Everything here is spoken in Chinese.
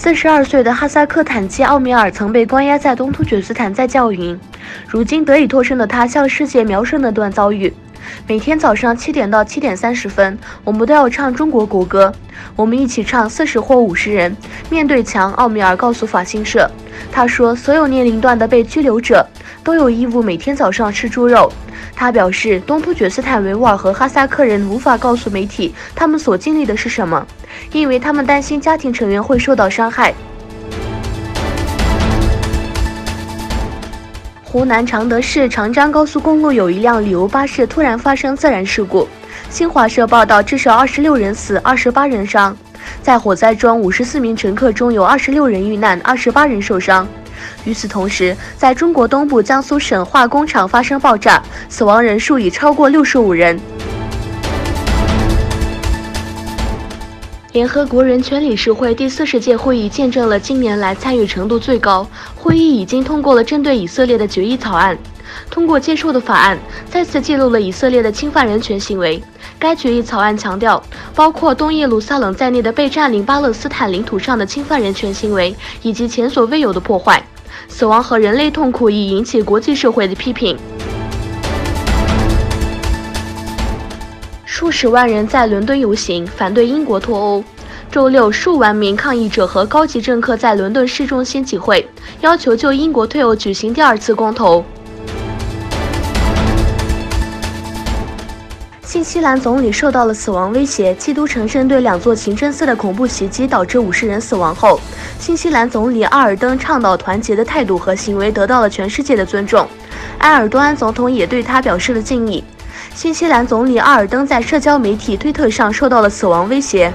42岁的哈萨克坦基奥米尔曾被关押在东突厥斯坦在教营，如今得以脱身的他向世界描述那段遭遇。每天早上7点到7点30分，我们都要唱中国国歌。我们一起唱40或50人，面对墙。奥米尔告诉法新社，他说，所有年龄段的被拘留者都有义务每天早上吃猪肉。他表示，东突厥斯坦维吾尔和哈萨克人无法告诉媒体他们所经历的是什么，因为他们担心家庭成员会受到伤害。湖南常德市长张高速公路有一辆旅游巴士突然发生自燃事故，新华社报道至少26人死，28人伤。在火灾中，54名乘客中有26人遇难，28人受伤。与此同时，在中国东部江苏省化工厂发生爆炸，死亡人数已超过65人。联合国人权理事会第40届会议见证了近年来参与程度最高，会议已经通过了针对以色列的决议草案。通过接受的法案再次记录了以色列的侵犯人权行为。该决议草案强调，包括东耶路撒冷在内的被占领巴勒斯坦领土上的侵犯人权行为，以及前所未有的破坏、死亡和人类痛苦已引起国际社会的批评。数十万人在伦敦游行，反对英国脱欧。周六，数万名抗议者和高级政客在伦敦市中心集会，要求就英国退欧举行第2次公投。新西兰总理受到了死亡威胁。基督城镇对2座清真寺的恐怖袭击导致50人死亡后，新西兰总理阿尔登倡导团结的态度和行为得到了全世界的尊重。埃尔多安总统也对他表示了敬意。新西兰总理阿尔登在社交媒体推特上受到了死亡威胁。